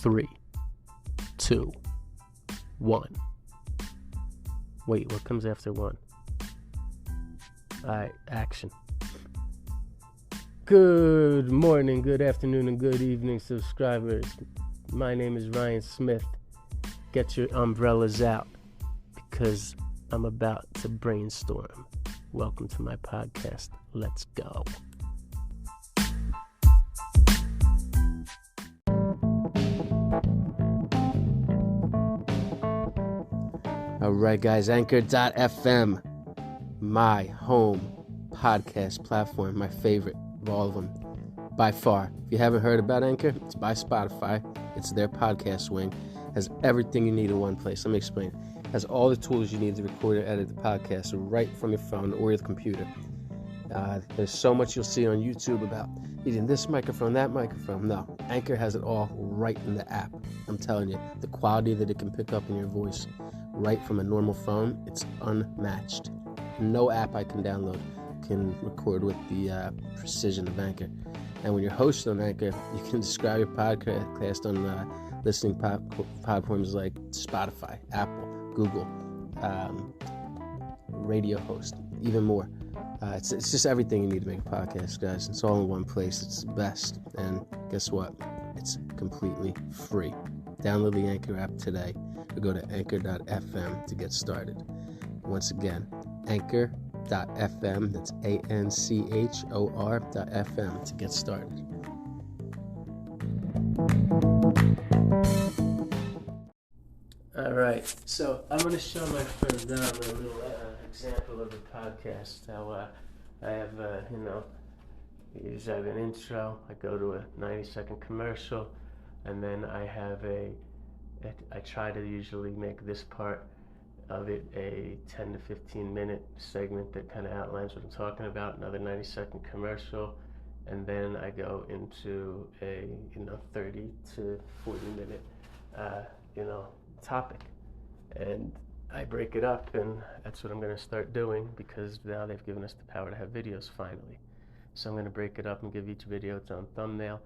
3, 2, 1. Wait, what comes after 1? Alright, action. Good morning, good afternoon, and good evening, subscribers. My name is Ryan Smith. Get your umbrellas out because I'm about to brainstorm. Welcome to my podcast. Let's go. Alright guys, Anchor.fm, my home podcast platform, my favorite of all of them, by far. If you haven't heard about Anchor, it's by Spotify. It's their podcast wing. Has everything you need in one place. Let me explain. Has all the tools you need to record and edit the podcast right from your phone or your computer. There's so much you'll see on YouTube about needing this microphone, that microphone. No, Anchor has it all right in the app. I'm telling you, the quality that it can pick up in your voice right from a normal phone, it's unmatched. No app I can download can record with the precision of Anchor. And when you're hosting on Anchor, you can describe your podcast on listening platforms like Spotify, Apple, Google, radio host, even more. It's just everything you need to make a podcast, guys. It's all in one place. It's the best. And guess what? It's completely free. Download the Anchor app today or go to anchor.fm to get started. Once again, anchor.fm, that's ANCHOR.fm to get started. All right, so I'm going to show my friend Dom a little example of a podcast. How I have, I have an intro, I go to a 90-second commercial, and then I try to usually make this part of it a 10 to 15 minute segment that kind of outlines what I'm talking about, another 90-second commercial, and then I go into a 30 to 40 minute topic, and I break it up, and that's what I'm going to start doing because now they've given us the power to have videos finally. So I'm going to break it up and give each video its own thumbnail,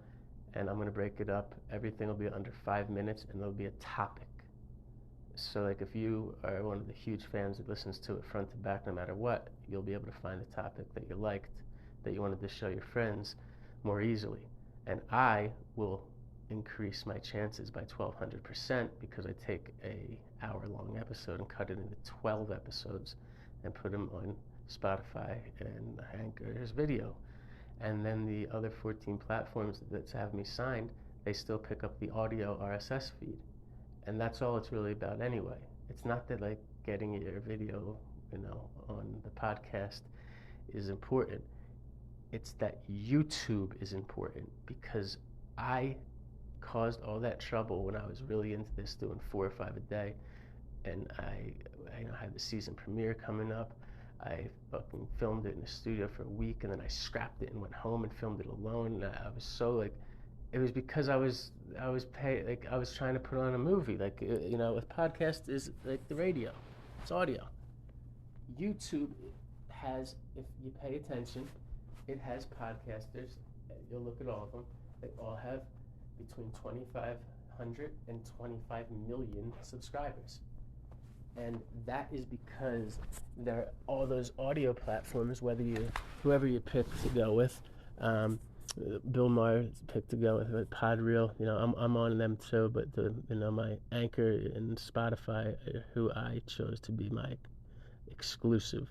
and I'm going to break it up. Everything will be under 5 minutes, and there'll be a topic. So like if you are one of the huge fans that listens to it front to back no matter what, you'll be able to find the topic that you liked, that you wanted to show your friends more easily. And I will increase my chances by 1,200% because I take a hour-long episode and cut it into 12 episodes and put them on Spotify and Anchor's video. And then the other 14 platforms that have me signed, they still pick up the audio RSS feed. And that's all it's really about anyway. It's not that like getting your video, on the podcast is important. It's that YouTube is important because I caused all that trouble when I was really into this, doing 4 or 5 a day. And I had the season premiere coming up. I fucking filmed it in the studio for a week, and then I scrapped it and went home and filmed it alone. And I was so it was because I was trying to put on a movie. A podcast is like the radio, it's audio. YouTube has, if you pay attention, it has podcasters. You'll look at all of them. They all have between 2,500 and 25 million subscribers. And that is because there are all those audio platforms, whoever you pick to go with. Bill Maher picked to go with Podreel. I'm on them too, but my Anchor and Spotify are who I chose to be my exclusive,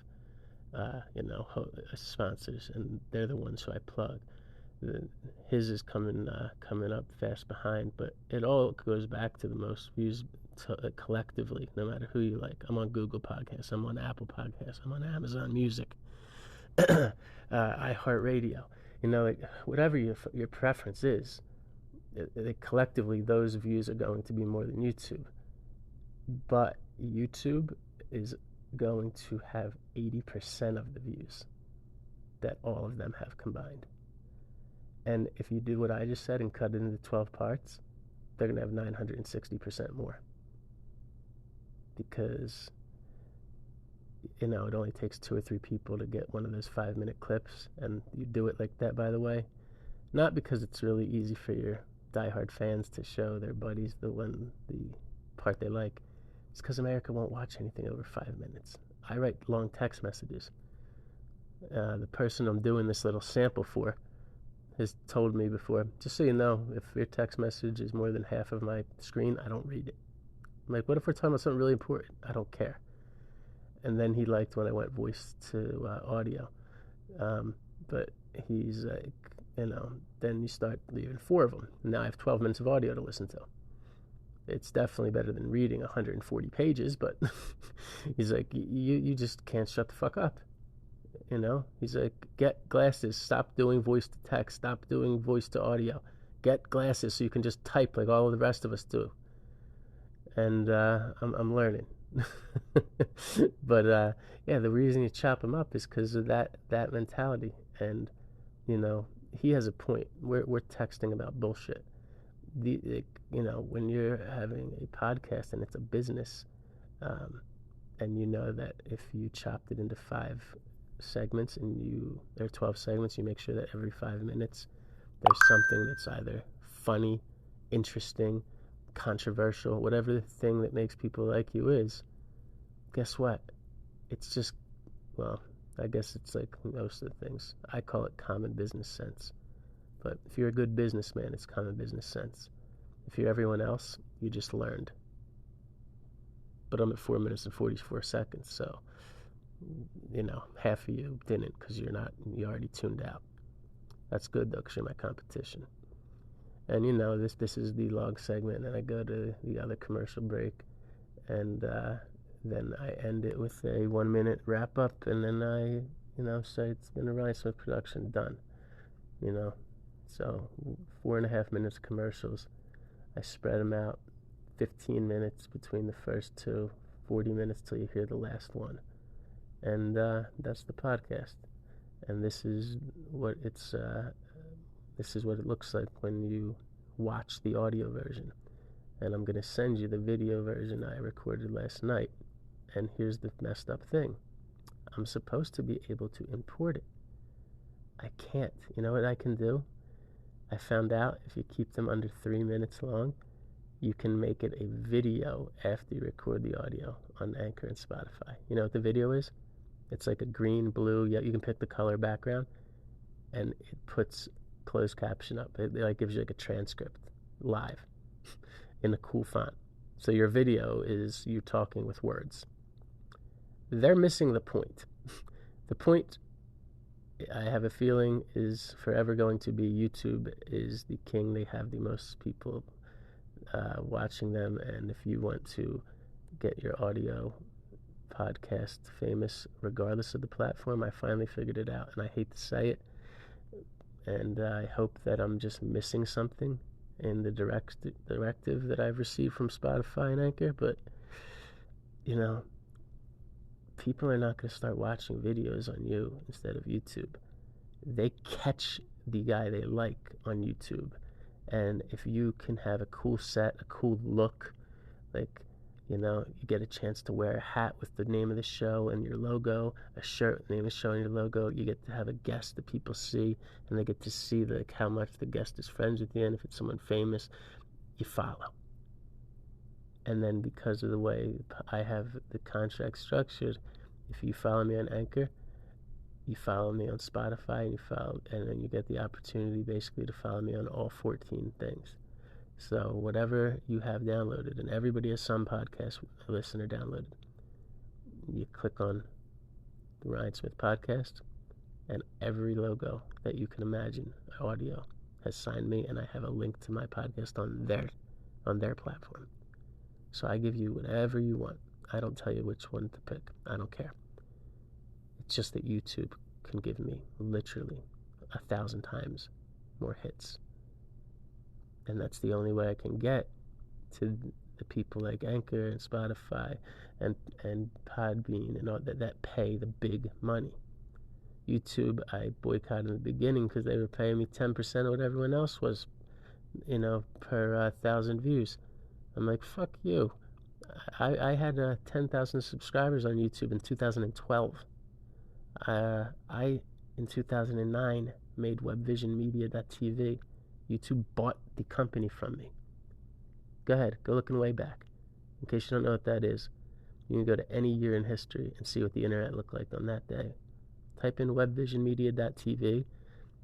sponsors, and they're the ones who I plug. His is coming up fast behind, but it all goes back to the most views collectively, no matter who you like. I'm on Google Podcasts, I'm on Apple Podcasts, I'm on Amazon Music, iHeartRadio. Whatever your preference is, collectively those views are going to be more than YouTube. But YouTube is going to have 80% of the views that all of them have combined. And if you do what I just said and cut it into 12 parts, they're going to have 960% more. Because, it only takes 2 or 3 people to get one of those 5-minute clips. And you do it like that, by the way, not because it's really easy for your diehard fans to show their buddies the part they like. It's because America won't watch anything over 5 minutes. I write long text messages. The person I'm doing this little sample for has told me before, just so you know, if your text message is more than half of my screen, I don't read it. I'm like, what if we're talking about something really important? I don't care. And then he liked when I went voice to audio. But he's like, then you start leaving 4 of them. Now I have 12 minutes of audio to listen to. It's definitely better than reading 140 pages, but he's like, you just can't shut the fuck up. He's like, get glasses, stop doing voice to text, stop doing voice to audio. Get glasses so you can just type like all of the rest of us do. And I'm learning. But yeah, the reason you chop him up is because of that mentality. And he has a point. We're texting about bullshit. When you're having a podcast and it's a business, and you know that if you chopped it into 5 segments and there are 12 segments, you make sure that every 5 minutes there's something that's either funny, interesting, controversial, whatever the thing that makes people like you is. Guess what? It's just, well, I guess it's like most of the things. I call it common business sense. But if you're a good businessman, it's common business sense. If you're everyone else, you just learned. But I'm at 4 minutes and 44 seconds, so half of you didn't because you already tuned out. That's good though, because you're my competition. And this is the long segment, and I go to the other commercial break, and then I end it with a 1 minute wrap up, and then I say it's been a Rxan production done. So 4.5 minutes of commercials. I spread them out, 15 minutes between the first 2, 40 minutes till you hear the last one. And that's the podcast. And this is what it looks like when you watch the audio version. And I'm going to send you the video version I recorded last night. And here's the messed up thing. I'm supposed to be able to import it. I can't. You know what I can do? I found out if you keep them under 3 minutes long, you can make it a video after you record the audio on Anchor and Spotify. You know what the video is? It's like a green, blue, you can pick the color background, and it puts closed caption up. It like gives you like a transcript live in a cool font. So your video is you talking with words. They're missing the point. The point, I have a feeling, is forever going to be YouTube is the king. They have the most people watching them, and if you want to get your audio podcast famous regardless of the platform, I finally figured it out, and I hate to say it, and I hope that I'm just missing something in the directive that I've received from Spotify and Anchor, but people are not going to start watching videos on you instead of YouTube. They catch the guy they like on YouTube, and if you can have a cool set, a cool look, like you get a chance to wear a hat with the name of the show and your logo, a shirt with the name of the show and your logo. You get to have a guest that people see, and they get to see how much the guest is friends with you, and if it's someone famous, you follow. And then because of the way I have the contract structured, if you follow me on Anchor, you follow me on Spotify, and then you get the opportunity basically to follow me on all 14 things. So whatever you have downloaded, and everybody has some podcast listener downloaded, you click on the Ryan Smith podcast, and every logo that you can imagine, audio, has signed me, and I have a link to my podcast on their platform. So I give you whatever you want. I don't tell you which one to pick. I don't care. It's just that YouTube can give me literally 1,000 times more hits. And that's the only way I can get to the people like Anchor and Spotify and Podbean and all that pay the big money. YouTube, I boycotted in the beginning because they were paying me 10% of what everyone else was, per 1,000 views. I'm like, fuck you. I had 10,000 subscribers on YouTube in 2012. In 2009, made webvisionmedia.tv YouTube bought the company from me. Go ahead, go looking way back. In case you don't know what that is, you can go to any year in history and see what the internet looked like on that day. Type in webvisionmedia.tv,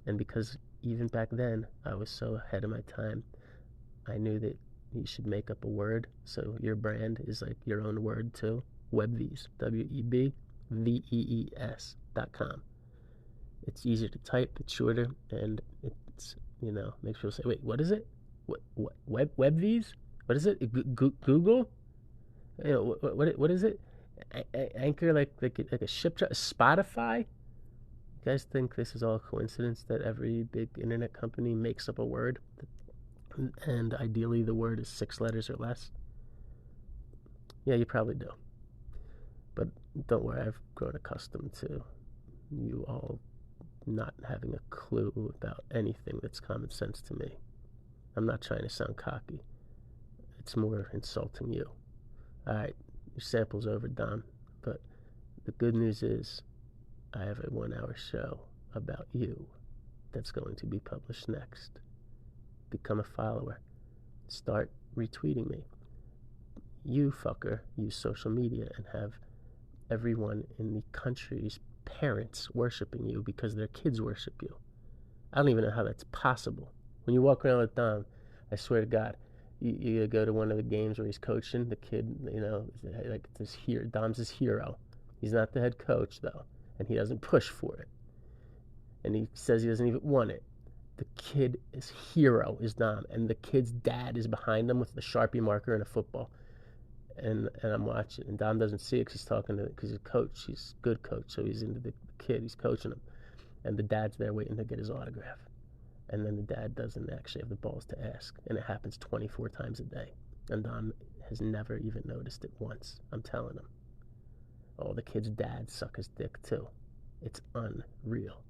and because even back then I was so ahead of my time, I knew that you should make up a word so your brand is like your own word too. Webvees, WEBVEES.com. It's easier to type, it's shorter, and it's, makes people say, wait, what is it? What Webvees? What is it? Google? What is it? Anchor, like a ship? Spotify? You guys think this is all a coincidence that every big internet company makes up a word, and ideally the word is 6 letters or less? Yeah, you probably do. But don't worry, I've grown accustomed to you all not having a clue about anything that's common sense to me. I'm not trying to sound cocky. It's more insulting you. Alright, your sample's over, Dom. But the good news is I have a 1-hour show about you that's going to be published next. Become a follower. Start retweeting me. You fucker use social media and have everyone in the country's parents worshiping you because their kids worship you. I don't even know how that's possible. When you walk around with Dom, I swear to God, you go to one of the games where he's coaching, the kid, like this here, Dom's his hero. He's not the head coach though, and he doesn't push for it. And he says he doesn't even want it. The kid's hero is Dom, and the kid's dad is behind him with the Sharpie marker and a football. And I'm watching, and Dom doesn't see it because he's talking to, because he's a coach, he's a good coach, so he's into the kid, he's coaching him, and the dad's there waiting to get his autograph, and then the dad doesn't actually have the balls to ask, and it happens 24 times a day, and Dom has never even noticed it once. I'm telling him. Oh, the kid's dad suck his dick too. It's unreal.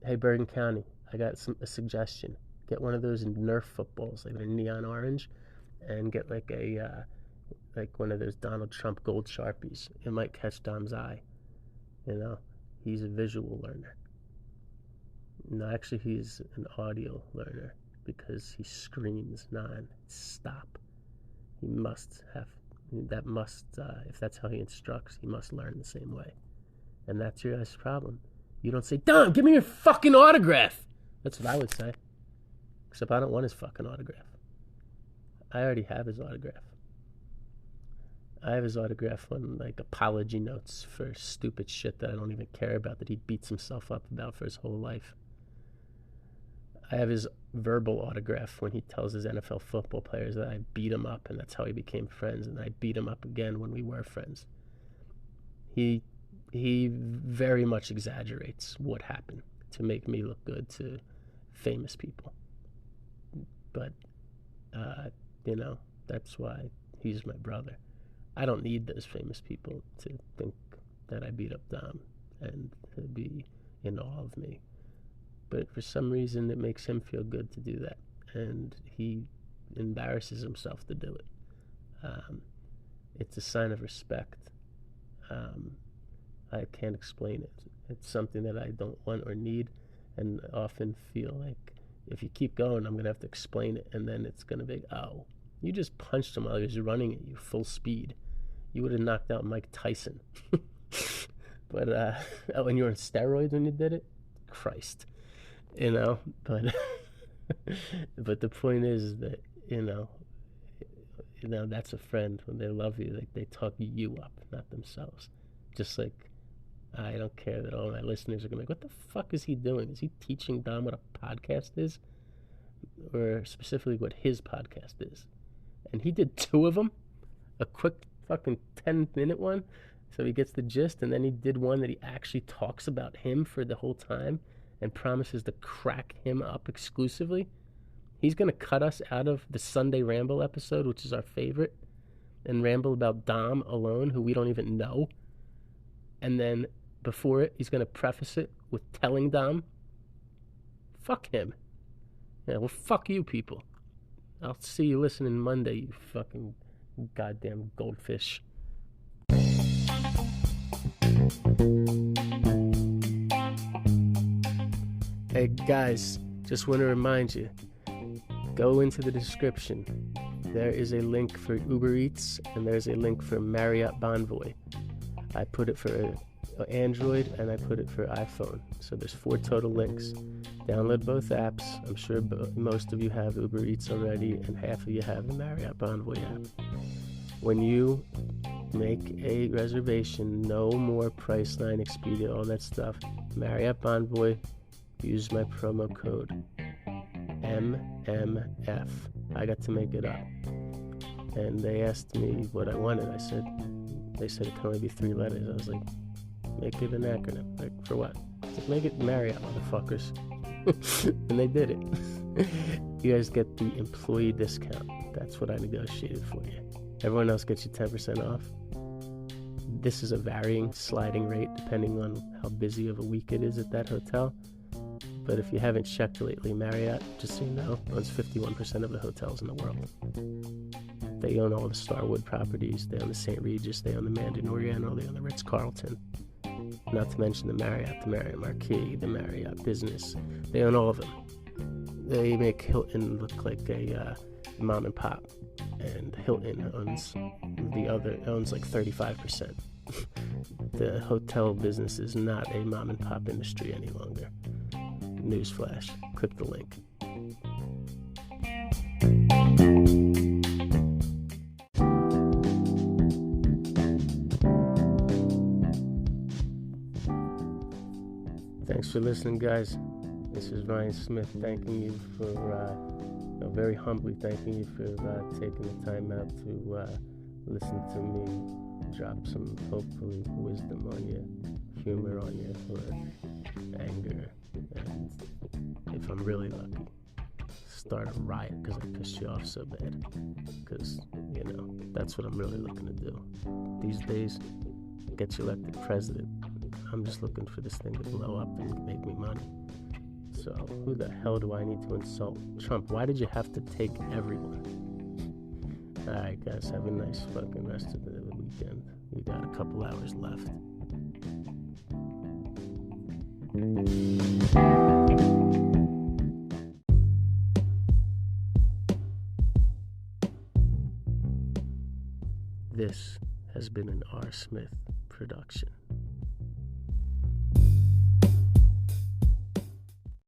Hey, Bergen County, I got a suggestion. Get one of those Nerf footballs, like they're neon orange, and get like one of those Donald Trump gold Sharpies. It might catch Dom's eye. He's a visual learner. No, actually he's an audio learner because he screams non-stop. He must have, if that's how he instructs, he must learn the same way. And that's your guys' problem. You don't say, Dom, give me your fucking autograph. That's what I would say. Except I don't want his fucking autograph. I already have his autograph. I have his autograph on apology notes for stupid shit that I don't even care about, that he beats himself up about for his whole life. I have his verbal autograph when he tells his NFL football players that I beat him up and that's how he became friends, and I beat him up again when we were friends. He very much exaggerates what happened to make me look good to famous people. But that's why he's my brother. I don't need those famous people to think that I beat up Dom and to be in awe of me. But for some reason, it makes him feel good to do that, and he embarrasses himself to do it. It's a sign of respect. I can't explain it. It's something that I don't want or need, and often feel like if you keep going, I'm going to have to explain it, and then it's going to be, oh, you just punched him while he was running at you full speed. You would have knocked out Mike Tyson. But when you were on steroids when you did it? Christ. But but the point is that, that's a friend. When they love you, they talk you up, not themselves. Just like I don't care that all my listeners are going to be like, what the fuck is he doing? Is he teaching Dom what a podcast is? Or specifically what his podcast is? And he did 2 of them. A quick fucking 10-minute one. So he gets the gist. And then he did one that he actually talks about him for the whole time and promises to crack him up exclusively. He's going to cut us out of the Sunday Ramble episode, which is our favorite, and ramble about Dom alone, who we don't even know. And then before it, he's going to preface it with telling Dom, fuck him. Yeah, well, fuck you people. I'll see you listening Monday, you fucking goddamn goldfish. Hey guys, just want to remind you, go into the description. There is a link for Uber Eats and there's a link for Marriott Bonvoy. I put it for Android and I put it for iPhone. So there's 4 total links. Download both apps. I'm sure most of you have Uber Eats already and half of you have the Marriott Bonvoy app. When you make a reservation, no more Priceline, Expedia, all that stuff. Marriott Bonvoy, use my promo code MMF. I got to make it up. And they asked me what I wanted. They said it can only be 3 letters. I was like, make it an acronym. Like, for what? Like, make it Marriott, motherfuckers. And they did it. You guys get the employee discount. That's what I negotiated for you. Everyone else gets you 10% off. This is a varying sliding rate depending on how busy of a week it is at that hotel. But if you haven't checked lately, Marriott, just so you know, owns 51% of the hotels in the world. They own all the Starwood properties. They own the St. Regis. They own the Mandarin Oriental. They own the Ritz-Carlton. Not to mention the Marriott Marquis, the Marriott Business. They own all of them. They make Hilton look like a mom and pop. And Hilton owns like 35%. The hotel business is not a mom and pop industry any longer. Newsflash. Click the link. Thanks for listening, guys. This is Ryan Smith thanking you for, very humbly thanking you for taking the time out to listen to me drop some, hopefully, wisdom on you, humor on you, or anger, and if I'm really lucky, start a riot because I pissed you off so bad, because, that's what I'm really looking to do. These days, get you elected president. I'm just looking for this thing to blow up and make me money. So who the hell do I need to insult? Trump, why did you have to take everyone? Alright guys, have a nice fucking rest of the weekend. You got a couple hours left. This has been an R. Smith production.